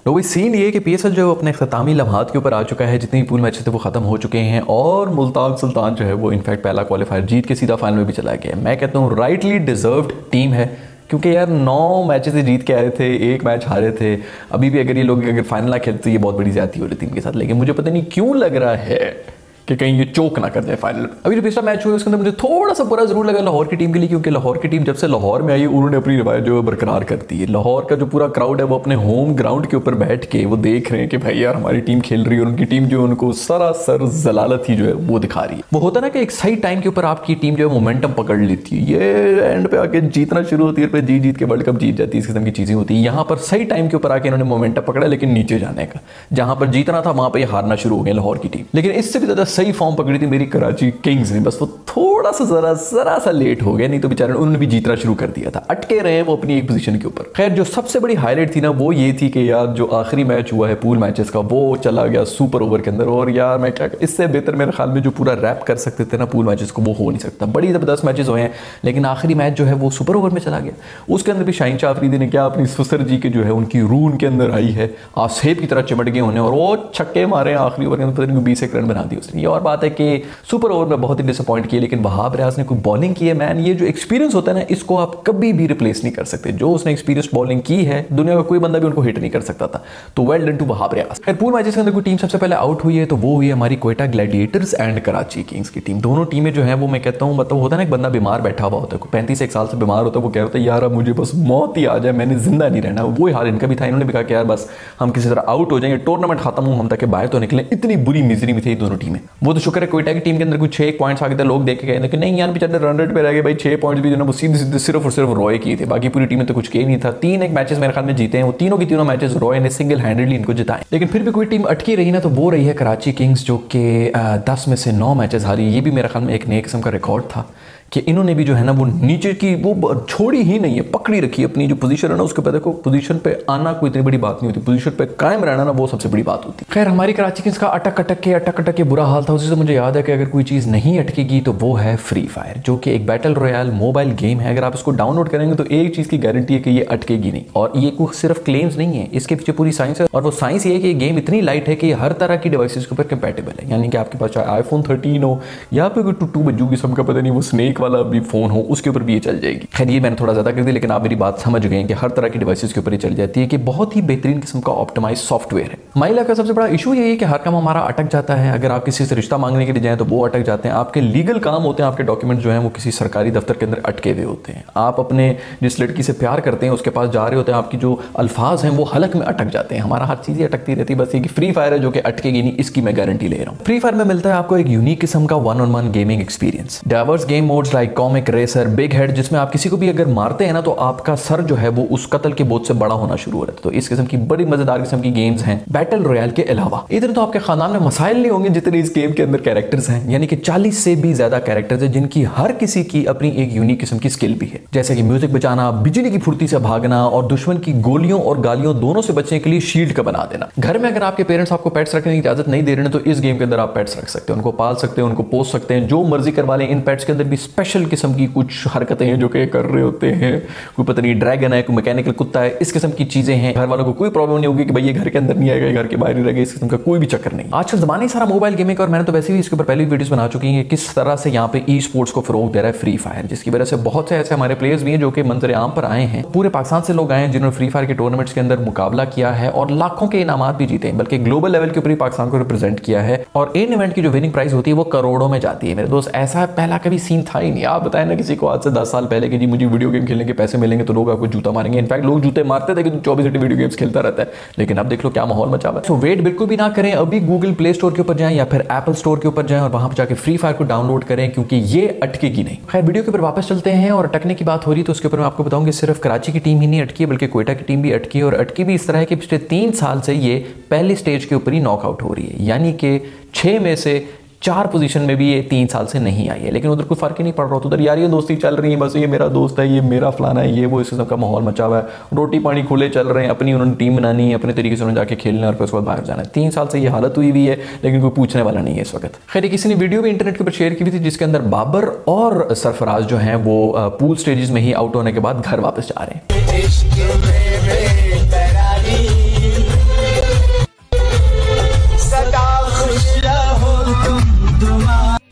तो वही सीन ये कि पीएसएल जो अपने अख्तामी लम्हात के ऊपर आ चुका है, जितने भी पूल मैचेस थे वो खत्म हो चुके हैं और मुल्तान सुल्तान जो है वो इनफैक्ट पहला क्वालिफायर जीत के सीधा फाइनल में भी चला गया। मैं कहता हूँ राइटली डिजर्व्ड टीम है, क्योंकि यार 9 मैचेस से जीत के आए थे, 1 मैच हारे थे। अभी भी अगर ये लोग अगर फाइनल ना खेलते तो ये बहुत बड़ी ज्यादती हो रही टीम के साथ, लेकिन मुझे पता नहीं क्यों लग रहा है कि कहीं ये चोक ना कर जाए फाइनल में। अभी जो पिछला मैच हुआ उसके अंदर मुझे थोड़ा सा बुरा जरूर लगा लाहौर की टीम के लिए, क्योंकि लाहौर की टीम जब से लाहौर में आई उन्होंने अपनी रिवायत जो है बरकरार कर दी है। लाहौर का जो पूरा क्राउड है वो अपने होम ग्राउंड के ऊपर बैठ के वो देख रहे हैं कि भाई यार हमारी टीम खेल रही है, और उनकी टीम जो उनको सरासर जलालत ही जो है वो दिखा रही है। वो होता ना कि एक सही टाइम के ऊपर आपकी टीम जो है मोमेंटम पकड़ लेती है, ये एंड पे आके जीतना शुरू होती है, जीत के वर्ल्ड कप जीत जाती है, इस किस्म की चीजें होती है। यहाँ पर सही टाइम के ऊपर आके इन्होंने मोमेंटम पकड़ा, लेकिन नीचे जाने का, जहां पर जीतना था वहां पर हारना शुरू हो गया लाहौर की टीम। लेकिन इससे भी ज्यादा सही फॉर्म पकड़ी थी कराची किंग्स ने, बस वो थोड़ा सा जरा सा लेट हो गया, नहीं तो बेचारे उन्होंने भी जीतना शुरू कर दिया था, अटके रहे वो अपनी एक पोजीशन के ऊपर। खैर जो सबसे बड़ी हाईलाइट थी ना वो ये थी कि यार जो आखिरी मैच हुआ है पूल मैचेस का वो चला गया सुपर ओवर के अंदर, और यार मैं क्या इससे बेहतर मेरे ख्याल में जो पूरा रैप कर सकते थे ना पूल मैचेस को वो हो नहीं सकता। बड़ी जबरदस्त मैचेस हुए हैं, लेकिन आखिरी मैच जो है वो सुपर ओवर में चला गया। उसके अंदर भी शाहीन शाह अफरीदी ने क्या अपनी सुसर जी के जो है उनकी रून के अंदर आई है, आसेब की तरह चिमट गए उन्हें, और वो छक्के मारे आखिरी ओवर के अंदर, पता नहीं 20 रन बना दी उसने। ये और बात है कि सुपर ओवर में बहुत ही डिसअपॉइंट किया, लेकिन वहाब रियाज ने कोई बॉलिंग की है मैन, ये जो एक्सपीरियंस होता है ना इसको आप कभी भी रिप्लेस नहीं कर सकते। जो उसने एक्सपीरियंस बॉलिंग की है दुनिया का कोई बंदा भी उनको हिट नहीं कर सकता था, तो well done to Wahab Riaz. खैर पूल मैचेस के अंदर कोई टीम सबसे पहले आउट हुई है तो वो हुई है हमारी Quetta Gladiators and Karachi Kings की टीम। दोनों टीमें जो है वो मैं कहता हूँ मतलब होता है ना एक बंदा बीमार बैठा हुआ होता है, 35 साल से बीमार होता है, वो कह रहा था यार अब मुझे बस मौत ही आ जाए, मैंने जिंदा नहीं रहना। वो हाल इनका भी था, इन्होंने भी कहा कि यार बस हम किसी तरह आउट हो जाएंगे, टूर्नामेंट खत्म हो हम तक बाहर तो निकले। इतनी बुरी मिजरी में थी दोनों टीमें। वो तो शुक्र है क्वेटा की टीम के अंदर कुछ 6 पॉइंट्स आ गए थे, लोग देख के गए कि नहीं यार बेचारे रन रेट पे रह गए भाई, 6 पॉइंट्स भी जो ना वो सीधे सिर्फ और सिर्फ रॉय किए थे, बाकी पूरी टीम में तो कुछ किए नहीं था। 3 एक मैचेस मेरे ख्याल में जीते हैं, वो तीनों की तीनों मैचेस रॉय ने सिंगल हैंडेडली इनको जिताए। लेकिन फिर भी कोई टीम अटकी रही ना तो वो रही है कराची किंग्स, जो कि 10 में से 9 मैचेस हारी। ये भी मेरे ख्याल में एक नए किस्म का रिकॉर्ड था कि इन्होंने भी जो है ना वो नीचे की वो छोड़ी ही नहीं है, पकड़ी रखी अपनी जो पोजीशन है ना उसके। देखो पोजीशन पे आना कोई इतनी बड़ी बात नहीं होती, पोजीशन पे कायम रहना ना वो सबसे बड़ी बात होती है। खैर हमारी कराची किंग्स का अटक अटक के बुरा हाल था। उसी से मुझे याद है कि अगर कोई चीज़ नहीं अटकेगी तो वो है फ्री फायर, जो कि एक बैटल रॉयल मोबाइल गेम है। अगर आप इसको डाउनलोड करेंगे तो एक चीज़ की गारंटी है कि ये अटकेगी नहीं, और ये कोई सिर्फ क्लेम्स नहीं है, इसके पीछे पूरी साइंस है। और वो साइंस ये है कि ये गेम इतनी लाइट है कि हर तरह की डिवाइसेस के ऊपर कंपैटिबल है, यानी कि आपके पास चाहे आईफोन 13 हो या फिर कोई टूटू बज्जू किस्म का पता नहीं वो स्नेक वाला भी फोन हो उसके ऊपर भी ये चल जाएगी। खैर ये मैंने थोड़ा ज्यादा कर दी, लेकिन आप मेरी बात समझ गए कि हर तरह की डिवाइसेस के ऊपर ये चल जाती है, कि बहुत ही बेहतरीन किस्म का ऑप्टिमाइज सॉफ्टवेयर है। माई लाइफ का सबसे बड़ा इशू ये है कि हर काम हमारा अटक जाता है। अगर आप किसी से रिश्ता मांगने के लिए जाएं तो वो अटक जाते हैं, आपके लीगल काम होते हैं, आपके डॉक्यूमेंट जो हैं वो किसी सरकारी दफ्तर के अंदर अटके हुए होते हैं। आप अपने जिस लड़की से प्यार करते हैं उसके पास जा रहे होते हैं, आपकी जो अल्फाज हैं वो हलक में अटक जाते हैं। हमारा हर चीज़ अटकती रहती है। बस ये कि फ्री फायर है जो कि अटकेगी नहीं, इसकी मैं गारंटी ले रहा हूँ। फ्री फायर में मिलता है आपको एक यूनिक किस्म का 1-on-1 gaming experience, diverse game modes like comic, racer, big head, जिसमें आप किसी को भी अगर मारते हैं ना तो आपका सर जो है वो उस कत्ल के बोझ से बड़ा होना शुरू हो रहा है। तो इस किस्म की बड़ी मजेदार किस्म की गेम्स हैं बैटल रॉयल के अलावा। इधर तो आपके खानदान में मसाइल नहीं होंगे जितने इस गेम के अंदर कैरेक्टर्स हैं, यानी कि 40 से भी ज्यादा कैरेक्टर्स हैं जिनकी हर किसी की अपनी एक यूनिक किस्म की स्किल भी है, जैसे कि म्यूजिक बजाना, बिजली की फुर्ती से भागना और दुश्मन की गोलियों और गालियों दोनों से बचने के लिए शील्ड का बना देना। घर में अगर आपके पेरेंट्स आपको पेट्स रखने की इजाजत नहीं दे रहे हैं तो इस गेम के अंदर आप पेट्स रख सकते हैं, उनको पाल सकते हैं, उनको पोस सकते हैं, जो मर्जी करवा लें। इन पेट्स के अंदर भी स्पेशल किस्म की कुछ हरकतें हैं जो कि कर रहे होते हैं, कोई पता नहीं ड्रैगन है, कोई मैकेनिकल कुत्ता है, इस किस्म की चीजें हैं। घर वालों को कोई प्रॉब्लम नहीं होगी कि भाई ये घर के अंदर नहीं आएगा, घर के बाहर ही रहेगा, इस किस्म का कोई भी चक्कर नहीं। आजकल जमाने सारा मोबाइल गेमिंग, और मैंने तो वैसे भी इसके ऊपर पहले भी वीडियोस बना चुकी हैं किस तरह से यहाँ पे ई स्पोर्ट्स को फरोग दे रहा है फ्री फायर, जिसकी वजह से बहुत से ऐसे हमारे प्लेयर्स भी हैं जो कि मंजर आम पर आए हैं। पूरे पाकिस्तान से लोग आए हैं जिन्होंने फ्री फायर के टूर्नामेंट्स के अंदर मुकाबला किया है और लाखों के इनामात भी जीते हैं, बल्कि ग्लोबल लेवल के ऊपर पाकिस्तान को रिप्रेजेंट किया है। और इन इवेंट की जो विनिंग प्राइस होती है वो करोड़ों में जाती है। मेरे दोस्त ऐसा पहला कभी सीन था ही नहीं। आप बताएं ना किसी को आज से 10 साल पहले कि जी मुझे वीडियो गेम खेलने के पैसे मिलेंगे तो लोग आपको जूता मारेंगे। इनफैक्ट लोग जूते मारते थे कि 24 घंटे वीडियो गेम्स खेलता रहता है, लेकिन अब देख लो क्या माहौल मचा हुआ है। तो वेट बिल्कुल भी ना करें, अभी गूगल प्ले स्टोर के ऊपर जाएं या फिर एप्पल स्टोर के ऊपर जाएं और वहां पर जाकर फ्री फायर को डाउनलोड करें, क्योंकि ये अटकेगी नहीं। खैर वीडियो के ऊपर वापस चलते हैं, और अटकने की बात हो रही है तो उसके ऊपर मैं आपको बताऊंगी सिर्फ कराची की टीम ही नहीं अटकी है बल्कि क्वेटा की टीम भी अटकी है, और अटकी भी इस तरह है कि पिछले 3 साल से ये पहली स्टेज के ऊपर ही नॉकआउट हो रही है, यानी कि 6 में से 4 पोजीशन में भी ये 3 साल से नहीं आई है। लेकिन उधर कोई फर्क ही नहीं पड़ रहा, उधर यार ये दोस्ती चल रही है, बस ये मेरा दोस्त है, ये मेरा फलाना है, ये वो, इस का माहौल मचा हुआ है, रोटी पानी खुले चल रहे हैं, अपनी उन्होंने टीम बनानी है, अपने तरीके से उन्होंने जाके खेलना और फिर उसके बाद बाहर जाना है। 3 साल से ये हालत हुई है, लेकिन कोई पूछने वाला नहीं है इस वक्त। खैर किसी ने वीडियो भी इंटरनेट के ऊपर शेयर की भी थी जिसके अंदर बाबर और सरफराज जो हैं वो पूल स्टेजेस में ही आउट होने के बाद घर वापस जा रहे हैं।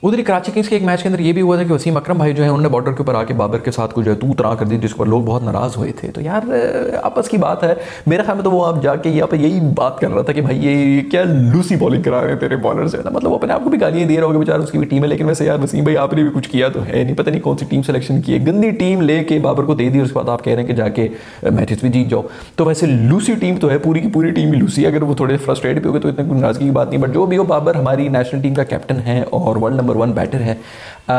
उधर कराची किंग्स के एक मैच के अंदर ये भी हुआ था कि वसीम अकरम भाई जो है उन्होंने बॉर्डर के ऊपर आके बाबर के साथ कुछ जो है तू तरा कर दी, जिस पर लोग बहुत नाराज हुए थे। तो यार आपस की बात है, मेरे ख्याल में तो वो आप जाके यहाँ पे यही बात कर रहा था कि भाई ये क्या लूसी बॉलिंग करा रहे हैं तेरे बॉलर से, मतलब वो अपने आप को भी गालियां दे रहा होगा बेचारा, उसकी भी टीम है। लेकिन वैसे यार वसीम भाई आपने भी कुछ किया तो है नहीं, पता नहीं कौन सी टीम सिलेक्शन की है, गंदी टीम लेके बाबर को दे दी और उसके बाद आप कह रहे हैं कि जाके मैचेस भी जीत जाओ। तो वैसे लूसी टीम तो है, पूरी की पूरी टीम ही लूसी है। अगर वो थोड़े फ्रस्ट्रेट भी हो गए तो इतनी नाराजगी की बात नहीं, बट जो भी हो बाबर हमारी नेशनल टीम का कैप्टन है और वर्ल्ड नंबर 1 बैटर है,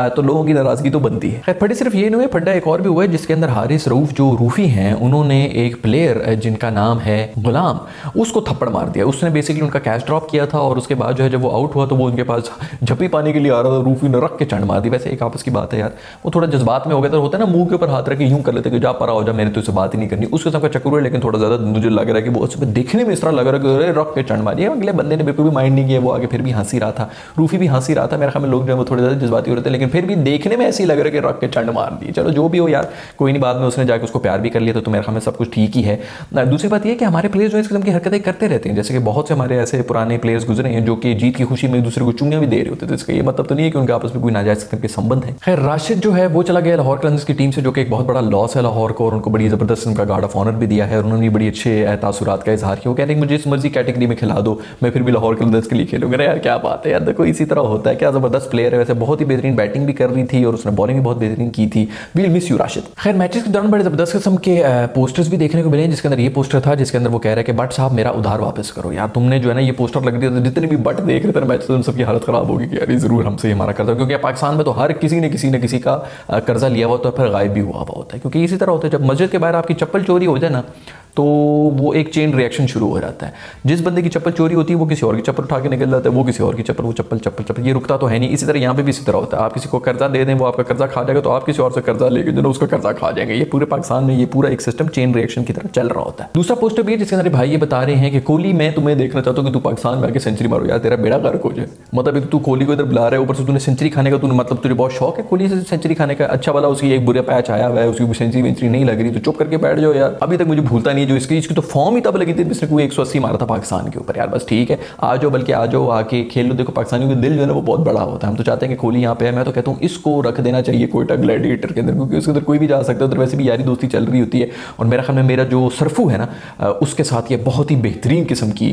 तो लोगों की नाराजगी तो बनती है। खैर फड्डे सिर्फ ये नहीं है, फड्डा एक और भी हुआ है जिसके अंदर हारिस रऊफ जो रूफी हैं उन्होंने एक प्लेयर जिनका नाम है गुलाम, उसको थप्पड़ मार दिया। उसने बेसिकली उनका कैच ड्रॉप किया था और उसके बाद जो है जब वो आउट हुआ तो वो उनके पास झप्पी पाने के लिए आ रहा था, रूफी ने रख के चंड मार दी। वैसे एक आपस की बात है यार, वो थोड़ा जज्बात में हो गया, तो होता है ना मुंह के ऊपर हाथ रख के यूं कर लेते कि जा परा हो जा, मैंने तो उससे बात ही नहीं करनी, उसके सबका चक्कर हुआ। लेकिन थोड़ा ज्यादा मुझे लग रहा है कि वो उसमें देखने में इस तरह लग रहा है कि अरे रख के चंड मारी, अगले बंदे ने बिल्कुल भी माइंड नहीं किया, वो आगे फिर भी हंसी रहा था, रूफी भी हंसी रहा था। मेरे ख्याल में लोग जो है वो थोड़े ज्यादा जज्बाती हो रहे थे, लेकिन फिर भी देखने में ऐसे ही लग रहा है कि रख के चंड मार दी। चलो जो भी हो यार, कोई नहीं, बाद में उसने जाकर उसको प्यार भी कर लिया, तो मेरे ख्याल में सब कुछ ठीक ही है। दूसरी बात यह कि हमारे प्लेयर्स जो इस किस्म की हरकतें करते रहते हैं, जैसे कि बहुत से हमारे ऐसे पुराने प्लेयर्स गुजरे हैं जो कि जीत की खुशी में एक दूसरे को चुंगियां भी दे रहे होते थे। इसका ये मतलब तो नहीं है कि उनके आपस में कोई नाजायज किस्म के संबंध है। खैर राशिद जो है वो चला गया लाहौर कलंदर्स की टीम से, जो कि एक बहुत बड़ा लॉस है लाहौर को, और उनको बड़ी जबरदस्त उनका गार्ड ऑफ ऑनर भी दिया है और उन्होंने बड़ी अच्छे तासुरात का इजहार किया। वो कह रहे हैं मुझे इस मर्जी कैटेगरी में खिला दो, मैं फिर भी लाहौर कलंदर्स के लिए खेलूंगा। यार क्या बात है यार, देखो इसी तरह होता है, क्या जबरदस्त प्लेयर है। वैसे बहुत ही बेहतरीन बैटिंग भी कर रही थी और उसने बॉलिंग भी बहुत बेहतरीन की थी। We'll miss you Rashid. खैर मैचेस के दौरान बड़े जबरदस्त किस्म के पोस्टर्स भी देखने को मिले, जिसके अंदर ये पोस्टर था जिसके अंदर वो कह रहा है कि बट साहब मेरा उधार वापस करो। यार तुमने जो है ना ये पोस्टर लग दिया तो जितने भी बट देख रहे थे मैच तो उन सबकी हालत खराब होगी कि यार जरूर हमसे हमारा कर्जा, क्योंकि पाकिस्तान में तो हर किसी ने किसी का कर्जा लिया हुआ तो फिर गायब भी हुआ होता है। क्योंकि इसी तरह होता है, जब मस्जिद के बाहर आपकी चप्पल चोरी हो जाए ना तो वो एक चेन रिएक्शन शुरू हो जाता है। जिस बंदे की चप्पल चोरी होती है वो किसी और की चप्पल उठा के निकल जाता है, वो किसी और की चप्पल, वो चप्पल चप्पल चप्पल, ये रुकता तो है नहीं। इसी तरह यहाँ पे भी इसी तरह होता है, आप किसी को कर्जा दे दें वो आपका कर्जा खा जाएगा, तो आप किसी और से कर्जा लेके जो उसका कर्जा खा जाएंगे। ये पूरे पाकिस्तान में ये पूरा एक सिस्टम चेन रिएक्शन की तरह चल रहा होता है। दूसरा पोस्टर भी है जिसके अंदर भाई ये बता रहे हैं कि कोहली मैं तुम्हें देखना चाहता हूँ कि तू पाकिस्तान में आके सेंचुरी मारो, यार तेरा बेड़ा गर्क हो जाए। मतलब तू कोहली को इधर बुला रहा है, ऊपर से तूने सेंचुरी खाने का, तूने मतलब तुझे बहुत शौक है कोहली से सेंचुरी खाने का। अच्छा वाला उसकी एक बुरा पैच आया हुआ है, उसकी सेंचुरी वेंचुरी नहीं लग रही, तो चुप करके बैठ जाओ यार। अभी तक मुझे भूलता नहीं जो इसकी तो फॉर्म ही तब लगी थी जिसने कोई 180 मारा था पाकिस्तान के ऊपर। यार बस ठीक है, आ जाओ, बल्कि आ जाओ आके खेल लो। देखो पाकिस्तानियों का दिल जो है ना वो बहुत बड़ा होता है, हम तो चाहते हैं कि कोहली यहाँ पे है। मैं तो कहता हूँ इसको रख देना चाहिए कोयटा ग्लैडिएटर के अंदर, क्योंकि उसके अंदर कोई भी जा सकता है, उधर वैसे भी यारी दोस्ती चल रही होती है। और मेरा ख्याल में मेरा जो सरफू है ना उसके साथ ये बहुत ही बेहतरीन किस्म की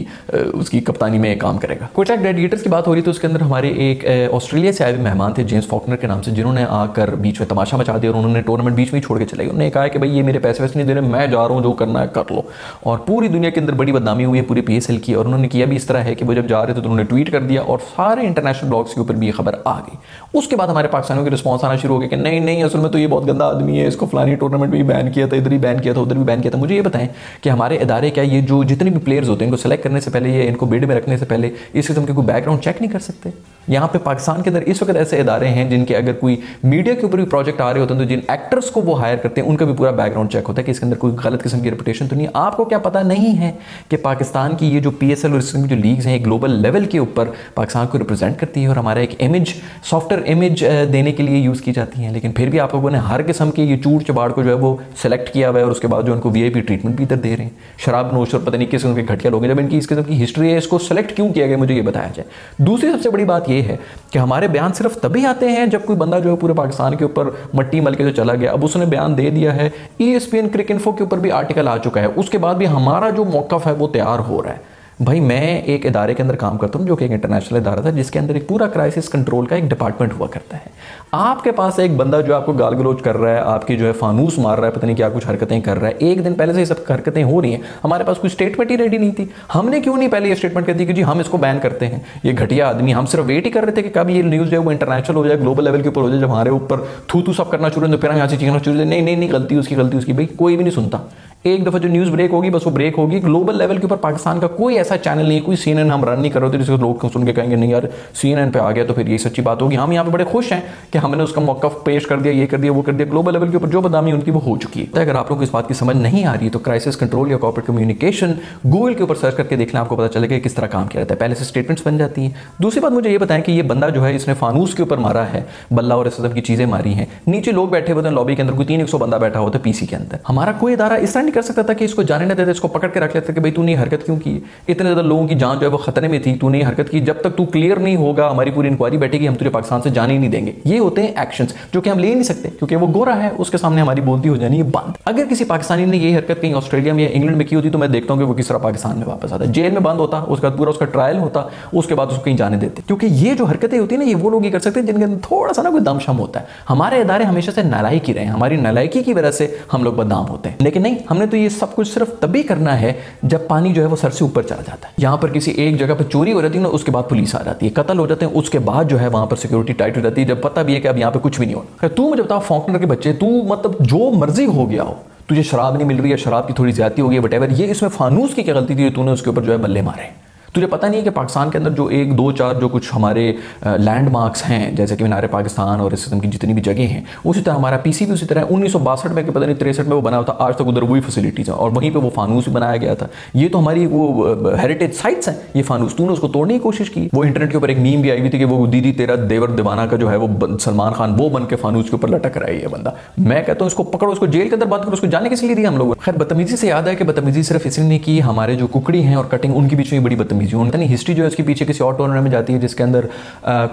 उसकी कप्तानी में काम करेगा। कोयटा ग्लैडिएटर्स की बात हो रही तो उसके अंदर हमारे एक ऑस्ट्रेलिया से आए हुए मेहमान थे जेम्स फॉकनर के नाम से, जिन्होंने आकर बीच में तमाशा मचा दिया और उन्होंने टूर्नामेंट बीच में छोड़ के चले गए। उन्होंने कहा कि भाई ये मेरे पैसे वैसे नहीं दे रहे, मैं जा रहा हूँ, जो करना है कर लो। और पूरी दुनिया के अंदर बड़ी बदनामी हुई है पूरे PSL की। और उन्होंने किया भी इस तरह है कि वो जब जा रहे थे तो उन्होंने ट्वीट कर दिया और सारे इंटरनेशनल ब्लॉग्स के ऊपर भी ये खबर आ गई। उसके बाद हमारे पाकिस्तानियों के रिस्पॉन्स आना शुरू हो गया कि नहीं नहीं असल में तो ये बहुत गंदा आदमी है, इसको फलानी टूर्नामेंट में भी बैन किया था, इधर ही बैन किया था, उधर भी बैन किया था। मुझे ये बताएं कि हमारे इदारे क्या ये जो जितने भी प्लेयर्स होते हैं इनको सेलेक्ट करने से पहले, ये इनको बिड में रखने से पहले इस किस्म के कोई बैकग्राउंड चेक नहीं कर सकते? यहाँ पे पाकिस्तान के अंदर इस वक्त ऐसे इदारे हैं जिनके अगर कोई मीडिया के ऊपर भी प्रोजेक्ट आ रहे होते हैं तो जिन एक्टर्स को वो हायर करते हैं उनका भी पूरा बैकग्राउंड चेक होता है कि इसके अंदर कोई गलत किस्म की रेपुटेशन तो नहीं है। आपको क्या पता नहीं है कि पाकिस्तान की ये जो PSL और इस किस्म की जो लीग्स हैं ग्लोबल लेवल के ऊपर पाकिस्तान को रिप्रेजेंट करती है और हमारा एक इमेज, सॉफ्टवेयर इमेज देने के लिए यूज़ की जाती हैं। लेकिन फिर भी आप लोगों ने हर किस्म के ये चूड़ चबाड़ को जो है वो सेलेक्ट किया हुआ है और उसके बाद जो उनको VIP ट्रीटमेंट भी इधर दे रहे हैं। शराब नोश और पता नहीं किस किस्म के घटिया लोग हैं। जब इनकी इस किस्म की हिस्ट्री है, इसको सेलेक्ट क्यों किया गया मुझे ये बताया जाए। दूसरी सबसे बड़ी बात यह है कि हमारे बयान सिर्फ तभी आते हैं जब कोई बंदा जो है पूरे पाकिस्तान के ऊपर मट्टी मल के जो चला गया। अब उसने बयान दे दिया है, ESPN क्रिकइन्फो के ऊपर भी आर्टिकल आ चुका है, उसके बाद भी हमारा जो मौक़िफ़ है वो तैयार हो रहा है। भाई मैं एक इदारे के अंदर काम करता हूँ जो कि एक इंटरनेशनल इदारा था जिसके अंदर एक पूरा क्राइसिस कंट्रोल का एक डिपार्टमेंट हुआ करता है। आपके पास एक बंदा जो आपको गाल गलोच कर रहा है, आपकी जो है फानूस मार रहा है, पता नहीं क्या कुछ हरकतें कर रहा है, एक दिन पहले से ये सब हरकतें हो रही हैं। हमारे पास कोई स्टेटमेंट ही रेडी नहीं थी। हमने क्यों नहीं पहले ये स्टेटमेंट कर दी कि जी हम इसको बैन करते हैं, ये घटिया आदमी। हम सिर्फ वेट ही कर रहे थे कि कब ये न्यूज़ जो है वो इंटरनेशनल हो जाए, ग्लोबल लेवल के ऊपर हो जाए। जब हमारे ऊपर थू सब करना शुरू तो फिर हम यहाँ से चीखना शुरू, नहीं गलती उसकी। भाई कोई भी नहीं सुनता। एक दफ़ा जो न्यूज़ ब्रेक होगी बस वो ब्रेक होगी। ग्लोबल लेवल के ऊपर पाकिस्तान का कोई ऐसा चैनल नहीं, कोई CNN हम रन नहीं कर रहे थे जिसको लोग सुन के कहेंगे नहीं यार CNN पे आ गया तो फिर ये सच्ची बात होगी। हम यहाँ पे बड़े खुश हैं कि हमने उसका मौका पेश कर दिया, ये कर दिया, वो कर दिया। ग्लोबल लेवल के ऊपर जो बदनामी उनकी वो हो चुकी है। अगर आप लोगों को इस बात की समझ नहीं आ रही तो क्राइसिस कंट्रोल या कॉर्पोरेट कम्युनिकेशन गूगल के ऊपर सर्च करके देखना, आपको पता चलेगा किस तरह काम किया जाता है। पहले से स्टेटमेंट्स बन जाती हैं। दूसरी बात मुझे ये बताएं कि ये बंदा जो है इसने फानूस के ऊपर मारा है, बल्ला और इस तरह की चीज़ें मारी हैं। नीचे लोग बैठे होते हैं लॉबी के अंदर, कोई 300 बंदा बैठा होता है PC के अंदर। हमारा कोई इदारा इस तरह नहीं कर सकता था कि इसको जाने न देते, इसको पकड़ के रख लेते कि भाई तूने हरकत क्यों की। इतने ज्यादा लोगों की जान जो है वो खतरे में थी, तूने हरकत की, जब तक तू क्लियर नहीं होगा हमारी पूरी इंक्वायरी बैठेगी, हम तुझे पाकिस्तान से जाने ही नहीं देंगे। ये होते हैं एक्शंस जो कि हम ले नहीं सकते क्योंकि वो गोरा है, उसके सामने हमारी बोलती हो जानी है बंद। अगर किसी पाकिस्तानी ने यही हरकत कहीं ऑस्ट्रेलिया में या इंग्लैंड में की होती तो मैं देखता हूँ कि वो किस तरह पाकिस्तान में वापस आता, जेल में बंद होता, उसके बाद पूरा उसका ट्रायल होता, उसके बाद उसको कहीं जाने देते। क्योंकि ये जो हरकतें होती है ना, ये वो लोग ही कर सकते हैं जिनके अंदर थोड़ा सा ना कोई दमशम होता है। हमारे इदारे हमेशा से नालायकी रहे, हमारी नालायकी की वजह से हम लोग बदनाम होते हैं। लेकिन नहीं, हमने तो ये सब कुछ सिर्फ तभी करना है जब पानी जो है वो सर से ऊपर चला जाता है। यहाँ पर किसी एक जगह पर चोरी हो जाती है ना, उसके बाद पुलिस आ जाती है, कत्ल हो जाते हैं, उसके बाद जो है वहां पर सिक्योरिटी टाइट हो जाती है, जब पता भी है कि अब यहाँ पे कुछ भी नहीं होना। तू मुझे बता, फॉकनर के बच्चे, तू मतलब जो मर्जी हो गया हो, तुझे शराब नहीं मिल रही है, शराब की थोड़ी ज्यादती हो गई, वटेवर, ये इसमें फानूस की क्या गलती थी, तूने उसके ऊपर जो है बल्ले मारे। तुझे पता नहीं है कि पाकिस्तान के अंदर जो 1, 2, 4 जो कुछ हमारे लैंडमार्क्स हैं, जैसे कि मीनार पाकिस्तान और इस किस्म की जितनी भी जगह हैं, उसी तरह हमारा पीसी भी उसी तरह 1962 में, पता नहीं 63 में वो बना हुआ था, आज तक उधर वही फैसिलिटीज़ हैं और वहीं पे वो फानूस भी बनाया गया था। ये तो हमारी वो हेरिटेज साइट्स हैं, ये फानूस, तूने उसको तोड़ने की कोशिश की। वो इंटरनेट के ऊपर एक मीम भी आई हुई थी कि वो दीदी तेरा देवर दीवाना का जो है वो सलमान खान वो बन के फानूस के ऊपर लटक रहा है ये बंदा। मैं कहता हूँ इसको पकड़ो, उसको जेल के अंदर बात करो, उसको जाने के लिए दिया हम लोग। खैर, बदतमीजी से याद है कि बदतमीजी सिर्फ इसलिए नहीं की, हमारे जो कुकड़ी हैं और कटिंग, उनके बीच में बड़ी बदतमीजी, उनका नहीं हिस्ट्री जो है उसके पीछे किसी और टूर्नामेंट में जाती है जिसके अंदर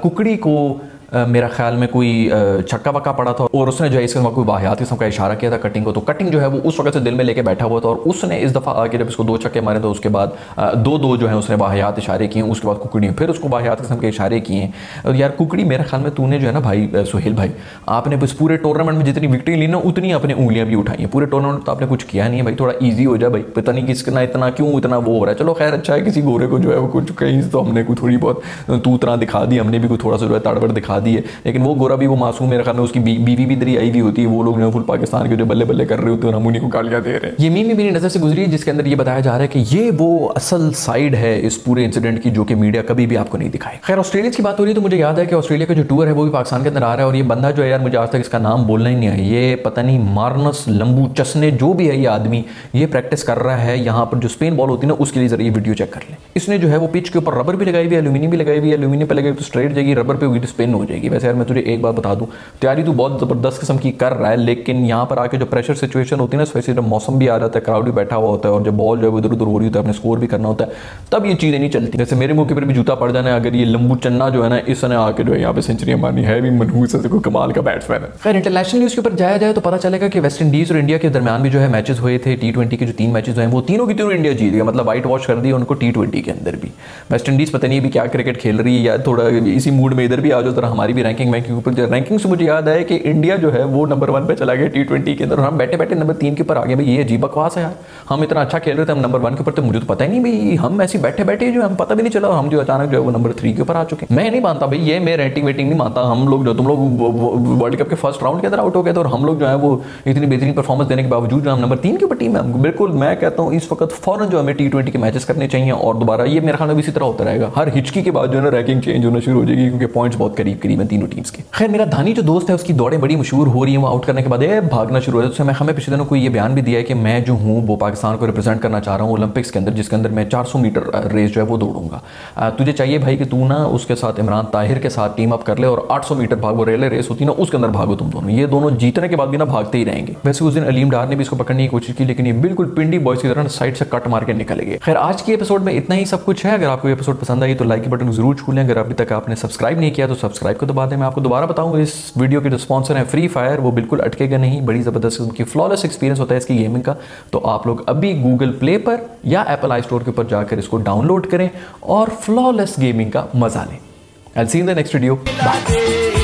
कुकड़ी को मेरा ख्याल में कोई छक्का वक्का पड़ा था और उसने जो है इसके कोई वाहियात किस्म का इशारा किया था कटिंग को, तो कटिंग जो है वो उस वक्त से दिल में लेके बैठा हुआ था और उसने इस दफ़ा आके जब इसको 2 छक्के मारे तो उसके बाद 2-2 जो है उसने वाहियात इशारे किए, उसके बाद कुकड़ी ने फिर उसको वाहियात किस्म के इशारे किए। और यार कुकड़ी, मेरे ख्याल में तूने जो है ना भाई सुहेल भाई, आपने इस पूरे टूर्नामेंट में जितनी विक्ट्री ली ना उतनी अपनी उंगलियां भी उठाई हैं। पूरे टूर्नामेंट तो आपने कुछ किया नहीं है भाई, थोड़ा ईजी हो जाए भाई, पता नहीं किसका इतना क्यों इतना वो हो रहा है। चलो खैर, अच्छा है किसी गोरे को जो है वो कुछ कहीं तो हमने कोई थोड़ी बहुत तू तरह दिखा दी, हमने भी कोई थोड़ा सा जो है तड़बड़ दिखा दी है, लेकिन वो गोरा भी वो मासूम, मेरे ख्याल में उसकी बीवी भी दरी आई हुई होती है, वो लोग जो फुल पाकिस्तान के जो बल्ले बल्ले कर रहे होते हैं, हम उन्हीं को गालियां दे रहे हैं। ये मीम मेरी नजर से गुजरी जिसके अंदर ये बताया जा रहा है कि ये वो असल साइड है इस पूरे इंसिडेंट की जो कि मीडिया कभी भी आपको नहीं दिखाए। खैर, ऑस्ट्रेलिया की बात हो रही है तो मुझे याद है कि ऑस्ट्रेलिया का जो टूर है वो भी पाकिस्तान के अंदर आ रहा है और ये बंदा जो है यार, मुझे आज तक इसका नाम बोलना ही नहीं है, ये पता नहीं मार्नस लंबू चसने जो भी है ये आदमी, ये प्रैक्टिस कर रहा है यहाँ पर जो स्पेन बॉल होती है ना उसके लिए जरा ये वीडियो चेक कर ले। इसने जो है वो पिच के ऊपर रबर भी लगाई हुई है, एल्यूमिनियम भी लगाई हुई है, एल्यूमिनियम पे लगाई तो स्ट्रेट जाएगी, रबर पे हुई तो स्पिन हो जाएगी। वैसे यार मैं तुझे एक बात बता दूं, तैयारी तो बहुत ज़बरदस्त किस्म की कर रहा है, लेकिन यहाँ पर आके जो प्रेशर सिचुएशन होती है ना, स्पेशली जब मौसम भी आ जाता है, क्राउड भी बैठा हुआ होता है और जब बॉल जो है इधर उधर हो रही होती है, अपने स्कोर भी करना होता है, तब ये चीज़ें नहीं चलती। जैसे मेरे मुँह के ऊपर भी जूता पड़ जाना है अगर ये लंबू चन्ना जो है ना इसने आके जो है यहाँ पे सेंचुरी मारनी है, भी मनहूस है, कोई कमाल का बैट्समैन है। खैर, इंटरनेशनल न्यूज़ के ऊपर जाया जाए तो पता चलेगा कि वेस्ट इंडीज़ और इंडिया के दरमियान भी जो है मैचेस हुए थे, T20 के जो 3 मैचेस हुए हैं वो तीनों की तीनों इंडिया जीत गया, मतलब वाइट वॉश कर दिया उनको T20 के अंदर भी। वेस्ट इंडीज़ पता नहीं भी क्या क्रिकेट खेल रही है, या थोड़ा इसी मूड में इधर भी आ जाओ जरा, हमारी भी रैंकिंग के ऊपर। रैंकिंग से मुझे याद है कि इंडिया जो है वो नंबर 1 पे चला गया T20 के अंदर और हम बैठे बैठे नंबर 3 के ऊपर आ गए। भाई ये अजीब बकवास है यार, हम इतना अच्छा खेल रहे थे, हम नंबर 1 के ऊपर, तो मुझे तो पता ही नहीं भाई, हम ऐसे बैठे बैठे जो हम पता भी नहीं चला, हम जो अचानक जो है वो नंबर 3 के ऊपर आ चुके हैं। मैं नहीं मानता भाई, ये मैं रेटिंग वेटिंग नहीं मानता। हम लोग जो तुम लोग वर्ल्ड कप के फर्स्ट राउंड के अंदर आउट हो गए थे और हम लोग जो है वो इतनी बेहतरीन परफॉर्मेंस देने के बावजूद हम नंबर 3 के ऊपर टीम है। बिल्कुल मैं कहता हूँ इस वक्त फौरन जो हमें T20 के मैचेस करने चाहिए और दोबारा ये मेरे ख्याल में इसी तरह होता रहेगा, हर हिचकी के बाद जो है ना रैंकिंग चेंज होना शुरू हो जाएगी क्योंकि पॉइंट्स बहुत करीब करीब है तीनों टीम्स के। खैर, मेरा धानी जो दोस्त है उसकी दौड़ें बड़ी मशहूर हो रही है, वो आउट करने के बाद भागना शुरू हो जाता है। हमें पिछले दिनों को ये बयान भी दिया है कि मैं जो हूँ वो पाकिस्तान को रिप्रेजेंट करना चाह रहा हूँ ओलंपिक्स के अंदर, जिसके अंदर मैं 400 मीटर रेस जो है वो दौड़ूंगा। तुझे चाहिए भाई कि तू ना उसके साथ इमरान ताहिर के साथ टीम अप कर ले और 800 मीटर भाग, वो रिले रेस होती है ना उसके अंदर भागो तुम दोनों, ये दोनों जीतने के बाद भी ना भागते ही रहेंगे। वैसे उस दिन अलीम डार ने भी इसको पकड़ने की कोशिश की लेकिन ये बिल्कुल पिंडी बॉयज की तरह साइड से कट मार के निकल गए। खैर, आज की एपिसोड में इतना ही सब कुछ है। अगर आपको एपिसोड पसंद आई तो लाइक के बटन जरूर छू लें। अगर अभी तक आपने सब्सक्राइब नहीं किया तो सब्सक्राइब को दबा दें। मैं आपको दोबारा बताऊं, इस वीडियो के जो स्पॉन्सर है फ्री फायर, वो बिल्कुल अटकेगा नहीं, बड़ी ज़बरदस्त उनकी फ्लॉलेस एक्सपीरियंस होता है इसकी गेमिंग का। तो आप लोग अभी गूगल प्ले पर या एप्पल आई स्टोर के ऊपर जाकर इसको डाउनलोड करें और फ्लॉलेस गेमिंग का मजा लें। I'll see you in the next video. Bye.